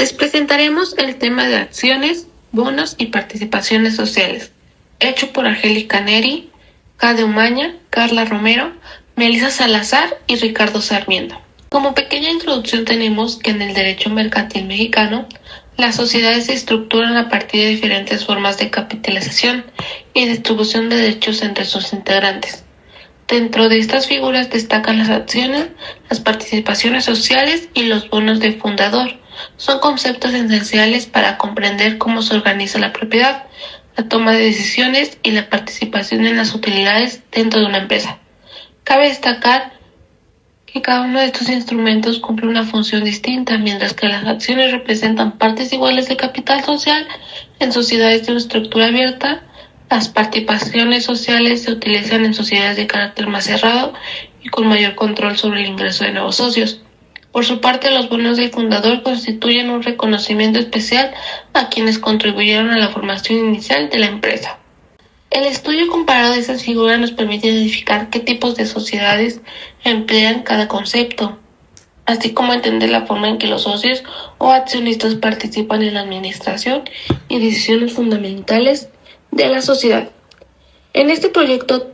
Les presentaremos el tema de acciones, bonos y participaciones sociales, hecho por Angélica Neri, Cade Umaña, Carla Romero, Melissa Salazar y Ricardo Sarmiento. Como pequeña introducción tenemos que en el derecho mercantil mexicano, las sociedades se estructuran a partir de diferentes formas de capitalización y distribución de derechos entre sus integrantes. Dentro de estas figuras destacan las acciones, las participaciones sociales y los bonos de fundador. Son conceptos esenciales para comprender cómo se organiza la propiedad, la toma de decisiones y la participación en las utilidades dentro de una empresa. Cabe destacar que cada uno de estos instrumentos cumple una función distinta, mientras que las acciones representan partes iguales de capital social en sociedades de una estructura abierta. Las participaciones sociales se utilizan en sociedades de carácter más cerrado y con mayor control sobre el ingreso de nuevos socios. Por su parte, los bonos del fundador constituyen un reconocimiento especial a quienes contribuyeron a la formación inicial de la empresa. El estudio comparado de estas figuras nos permite identificar qué tipos de sociedades emplean cada concepto, así como entender la forma en que los socios o accionistas participan en la administración y decisiones fundamentales de la sociedad. En este proyecto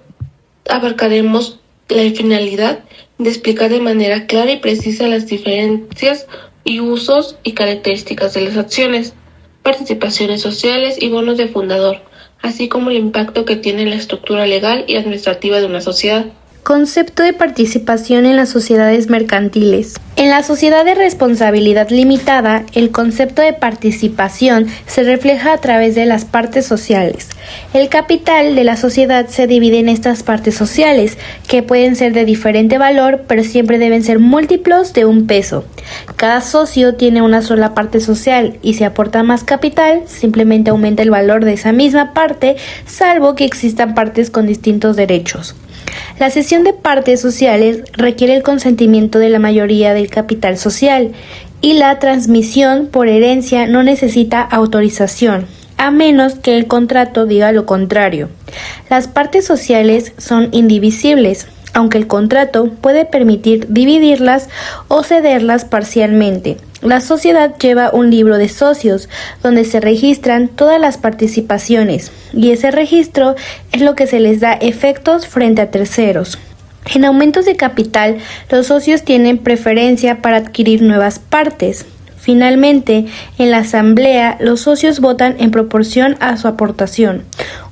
abarcaremos la finalidad de explicar de manera clara y precisa las diferencias y usos y características de las acciones, participaciones sociales y bonos de fundador, así como el impacto que tiene en la estructura legal y administrativa de una sociedad. Concepto de participación en las sociedades mercantiles. En la sociedad de responsabilidad limitada, el concepto de participación se refleja a través de las partes sociales. El capital de la sociedad se divide en estas partes sociales, que pueden ser de diferente valor, pero siempre deben ser múltiplos de $1. Cada socio tiene una sola parte social y si aporta más capital, simplemente aumenta el valor de esa misma parte, salvo que existan partes con distintos derechos. La cesión de partes sociales requiere el consentimiento de la mayoría del capital social y la transmisión por herencia no necesita autorización, a menos que el contrato diga lo contrario. Las partes sociales son indivisibles, aunque el contrato puede permitir dividirlas o cederlas parcialmente. La sociedad lleva un libro de socios donde se registran todas las participaciones y ese registro es lo que se les da efectos frente a terceros. En aumentos de capital, los socios tienen preferencia para adquirir nuevas partes. Finalmente, en la asamblea, los socios votan en proporción a su aportación,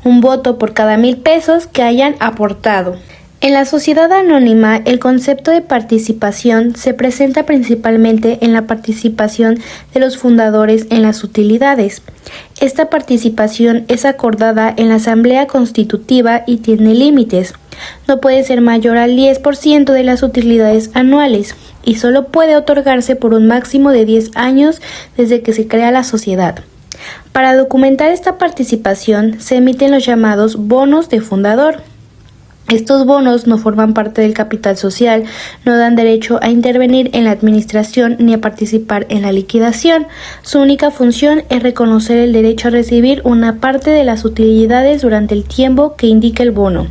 un voto por cada $1,000 que hayan aportado. En la sociedad anónima, el concepto de participación se presenta principalmente en la participación de los fundadores en las utilidades. Esta participación es acordada en la asamblea constitutiva y tiene límites. No puede ser mayor al 10% de las utilidades anuales y solo puede otorgarse por un máximo de 10 años desde que se crea la sociedad. Para documentar esta participación se emiten los llamados bonos de fundador. Estos bonos no forman parte del capital social, no dan derecho a intervenir en la administración ni a participar en la liquidación. Su única función es reconocer el derecho a recibir una parte de las utilidades durante el tiempo que indique el bono.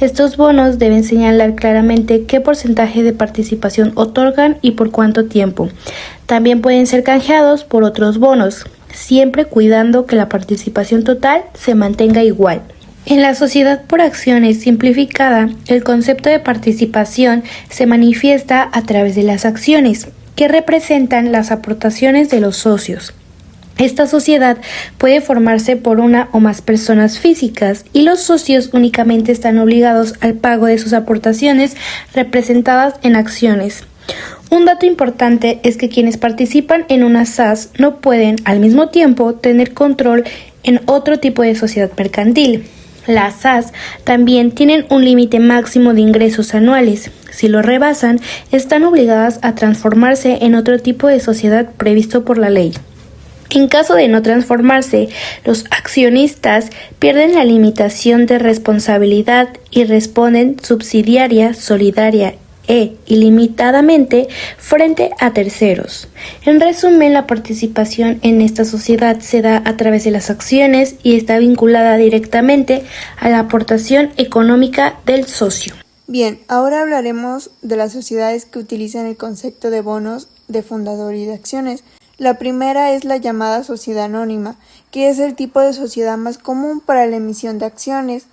Estos bonos deben señalar claramente qué porcentaje de participación otorgan y por cuánto tiempo. También pueden ser canjeados por otros bonos, siempre cuidando que la participación total se mantenga igual. En la sociedad por acciones simplificada, el concepto de participación se manifiesta a través de las acciones, que representan las aportaciones de los socios. Esta sociedad puede formarse por una o más personas físicas y los socios únicamente están obligados al pago de sus aportaciones representadas en acciones. Un dato importante es que quienes participan en una SAS no pueden al mismo tiempo tener control en otro tipo de sociedad mercantil. Las SAS también tienen un límite máximo de ingresos anuales. Si lo rebasan, están obligadas a transformarse en otro tipo de sociedad previsto por la ley. En caso de no transformarse, los accionistas pierden la limitación de responsabilidad y responden subsidiaria, solidaria e ilimitadamente frente a terceros. En resumen, la participación en esta sociedad se da a través de las acciones y está vinculada directamente a la aportación económica del socio. Bien, ahora hablaremos de las sociedades que utilizan el concepto de bonos de fundador y de acciones. La primera es la llamada sociedad anónima, que es el tipo de sociedad más común para la emisión de acciones,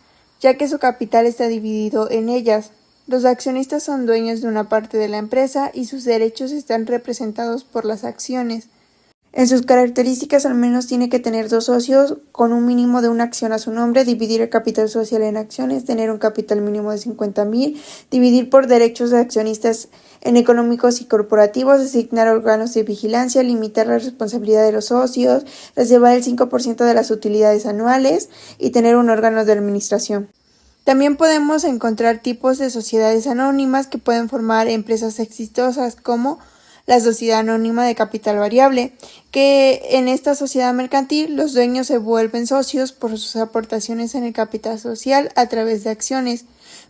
ya que su capital está dividido en ellas. Los accionistas son dueños de una parte de la empresa y sus derechos están representados por las acciones. En sus características, al menos tiene que tener 2 socios con un mínimo de una acción a su nombre, dividir el capital social en acciones, tener un capital mínimo de 50,000, dividir por derechos de accionistas en económicos y corporativos, designar órganos de vigilancia, limitar la responsabilidad de los socios, reservar el 5% de las utilidades anuales y tener un órgano de administración. También podemos encontrar tipos de sociedades anónimas que pueden formar empresas exitosas como la sociedad anónima de capital variable, que en esta sociedad mercantil los dueños se vuelven socios por sus aportaciones en el capital social a través de acciones,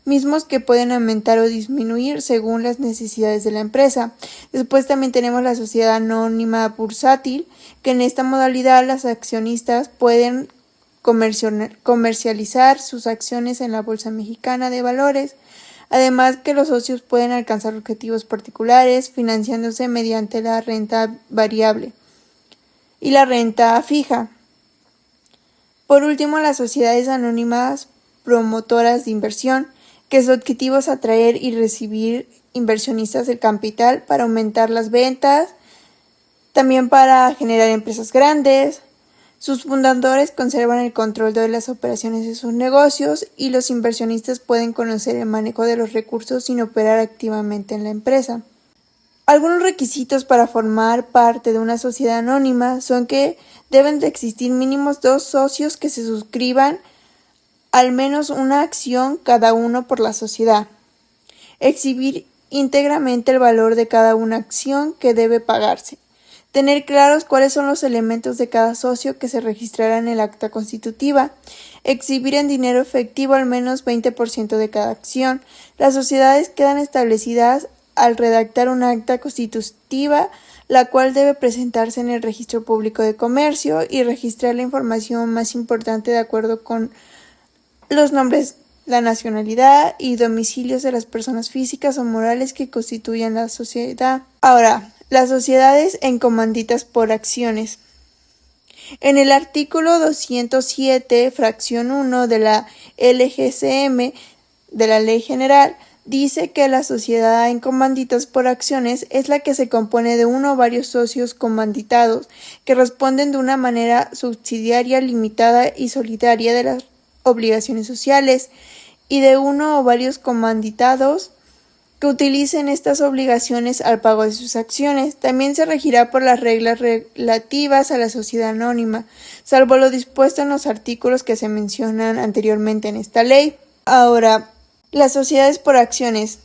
mismos que pueden aumentar o disminuir según las necesidades de la empresa. Después también tenemos la sociedad anónima bursátil, que en esta modalidad los accionistas pueden comercializar sus acciones en la Bolsa Mexicana de Valores. Además que los socios pueden alcanzar objetivos particulares financiándose mediante la renta variable y la renta fija. Por último, las sociedades anónimas promotoras de inversión, que su objetivo es atraer y recibir inversionistas del capital para aumentar las ventas, también para generar empresas grandes. Sus fundadores conservan el control de las operaciones de sus negocios y los inversionistas pueden conocer el manejo de los recursos sin operar activamente en la empresa. Algunos requisitos para formar parte de una sociedad anónima son que deben de existir mínimos 2 socios que se suscriban al menos una acción cada uno por la sociedad. Exhibir íntegramente el valor de cada una acción que debe pagarse. Tener claros cuáles son los elementos de cada socio que se registrará en el acta constitutiva. Exhibir en dinero efectivo al menos 20% de cada acción. Las sociedades quedan establecidas al redactar una acta constitutiva, la cual debe presentarse en el Registro Público de Comercio y registrar la información más importante de acuerdo con los nombres, la nacionalidad y domicilios de las personas físicas o morales que constituyen la sociedad. Ahora, las sociedades en comanditas por acciones. En el artículo 207, fracción 1 de la LGCM, de la Ley General, dice que la sociedad en comanditas por acciones es la que se compone de uno o varios socios comanditados que responden de una manera subsidiaria, limitada y solidaria de las obligaciones sociales y de uno o varios comanditados que utilicen estas obligaciones al pago de sus acciones. También se regirá por las reglas relativas a la sociedad anónima, salvo lo dispuesto en los artículos que se mencionan anteriormente en esta ley. Ahora, las sociedades por acciones,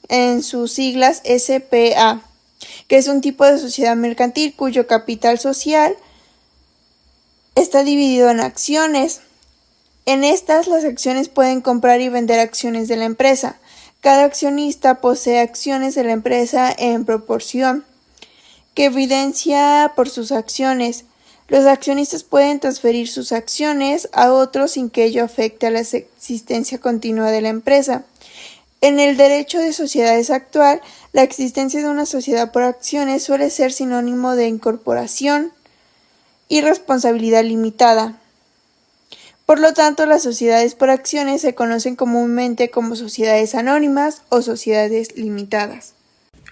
en sus siglas SPA, que es un tipo de sociedad mercantil cuyo capital social está dividido en acciones. En estas, las acciones pueden comprar y vender acciones de la empresa. Cada accionista posee acciones de la empresa en proporción que evidencia por sus acciones. Los accionistas pueden transferir sus acciones a otros sin que ello afecte a la existencia continua de la empresa. En el derecho de sociedades actual, la existencia de una sociedad por acciones suele ser sinónimo de incorporación y responsabilidad limitada. Por lo tanto, las sociedades por acciones se conocen comúnmente como sociedades anónimas o sociedades limitadas.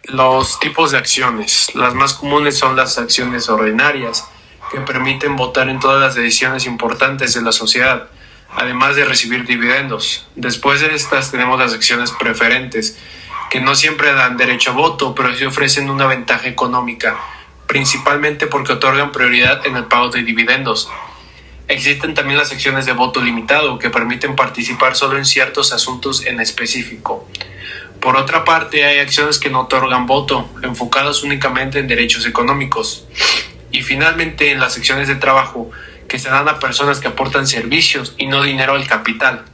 Los tipos de acciones. Las más comunes son las acciones ordinarias, que permiten votar en todas las decisiones importantes de la sociedad, además de recibir dividendos. Después de estas tenemos las acciones preferentes, que no siempre dan derecho a voto, pero sí ofrecen una ventaja económica, principalmente porque otorgan prioridad en el pago de dividendos. Existen también las acciones de voto limitado, que permiten participar solo en ciertos asuntos en específico. Por otra parte, hay acciones que no otorgan voto, enfocadas únicamente en derechos económicos. Y finalmente, en las acciones de trabajo, que se dan a personas que aportan servicios y no dinero al capital.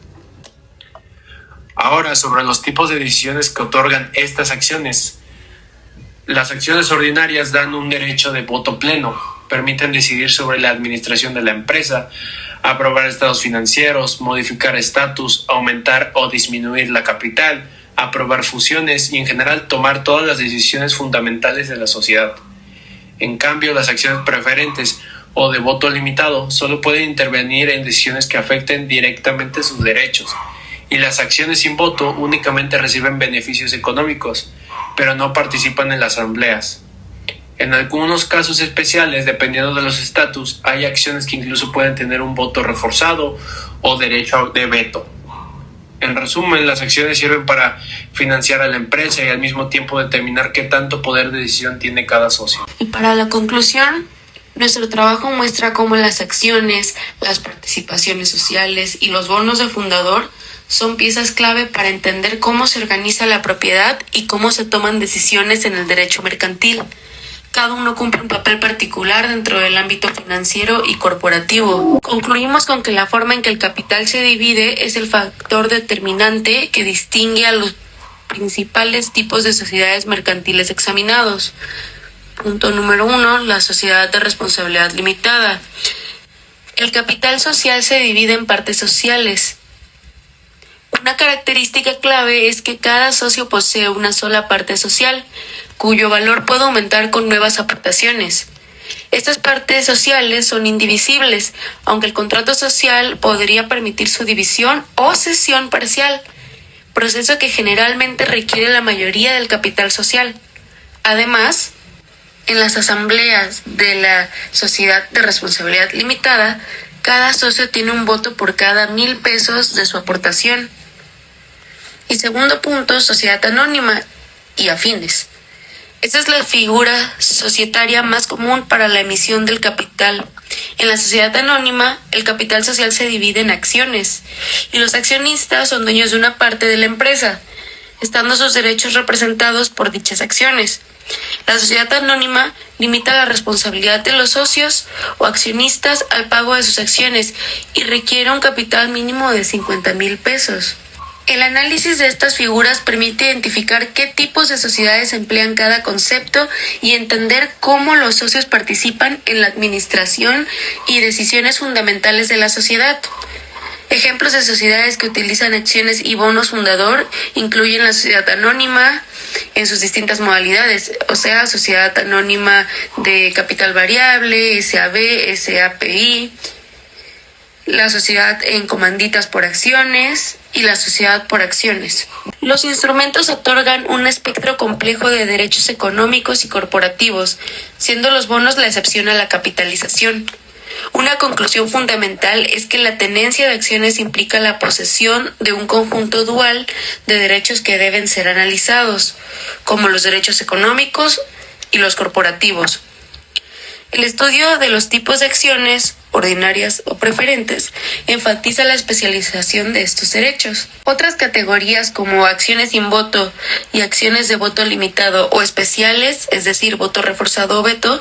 Ahora, sobre los tipos de decisiones que otorgan estas acciones. Las acciones ordinarias dan un derecho de voto pleno, permiten decidir sobre la administración de la empresa, aprobar estados financieros, modificar estatus, aumentar o disminuir la capital, aprobar fusiones y en general tomar todas las decisiones fundamentales de la sociedad. En cambio, las acciones preferentes o de voto limitado solo pueden intervenir en decisiones que afecten directamente sus derechos, y las acciones sin voto únicamente reciben beneficios económicos, pero no participan en las asambleas. En algunos casos especiales, dependiendo de los estatus, hay acciones que incluso pueden tener un voto reforzado o derecho de veto. En resumen, las acciones sirven para financiar a la empresa y al mismo tiempo determinar qué tanto poder de decisión tiene cada socio. Y para la conclusión, nuestro trabajo muestra cómo las acciones, las participaciones sociales y los bonos de fundador son piezas clave para entender cómo se organiza la propiedad y cómo se toman decisiones en el derecho mercantil. Cada uno cumple un papel particular dentro del ámbito financiero y corporativo. Concluimos con que la forma en que el capital se divide es el factor determinante que distingue a los principales tipos de sociedades mercantiles examinados. Punto número 1, la sociedad de responsabilidad limitada. El capital social se divide en partes sociales. Una característica clave es que cada socio posee una sola parte social, cuyo valor puede aumentar con nuevas aportaciones. Estas partes sociales son indivisibles, aunque el contrato social podría permitir su división o cesión parcial, proceso que generalmente requiere la mayoría del capital social. Además, en las asambleas de la sociedad de responsabilidad limitada, cada socio tiene un voto por cada 1,000 pesos de su aportación. Y segundo punto, sociedad anónima y afines. Esta es la figura societaria más común para la emisión del capital. En la sociedad anónima, el capital social se divide en acciones y los accionistas son dueños de una parte de la empresa, estando sus derechos representados por dichas acciones. La sociedad anónima limita la responsabilidad de los socios o accionistas al pago de sus acciones y requiere un capital mínimo de 50,000 pesos. El análisis de estas figuras permite identificar qué tipos de sociedades emplean cada concepto y entender cómo los socios participan en la administración y decisiones fundamentales de la sociedad. Ejemplos de sociedades que utilizan acciones y bonos fundador incluyen la sociedad anónima en sus distintas modalidades, o sea, sociedad anónima de capital variable, SAB, SAPI, la sociedad en comanditas por acciones y la sociedad por acciones. Los instrumentos otorgan un espectro complejo de derechos económicos y corporativos, siendo los bonos la excepción a la capitalización. Una conclusión fundamental es que la tenencia de acciones implica la posesión de un conjunto dual de derechos que deben ser analizados, como los derechos económicos y los corporativos. El estudio de los tipos de acciones, ordinarias o preferentes, enfatiza la especialización de estos derechos. Otras categorías como acciones sin voto y acciones de voto limitado o especiales, es decir, voto reforzado o veto,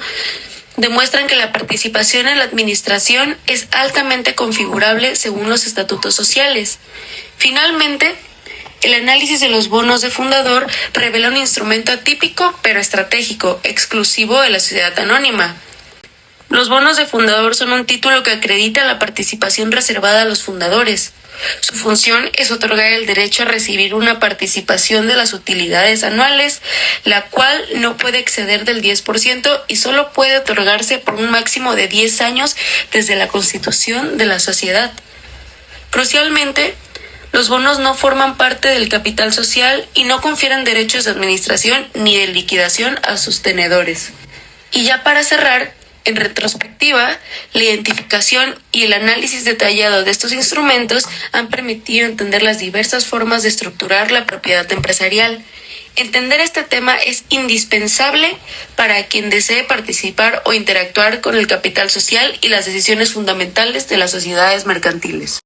demuestran que la participación en la administración es altamente configurable según los estatutos sociales. Finalmente, el análisis de los bonos de fundador revela un instrumento atípico pero estratégico, exclusivo de la sociedad anónima. Los bonos de fundador son un título que acredita la participación reservada a los fundadores. Su función es otorgar el derecho a recibir una participación de las utilidades anuales, la cual no puede exceder del 10% y solo puede otorgarse por un máximo de 10 años desde la constitución de la sociedad. Crucialmente, los bonos no forman parte del capital social y no confieren derechos de administración ni de liquidación a sus tenedores. Y ya para cerrar, en retrospectiva, la identificación y el análisis detallado de estos instrumentos han permitido entender las diversas formas de estructurar la propiedad empresarial. Entender este tema es indispensable para quien desee participar o interactuar con el capital social y las decisiones fundamentales de las sociedades mercantiles.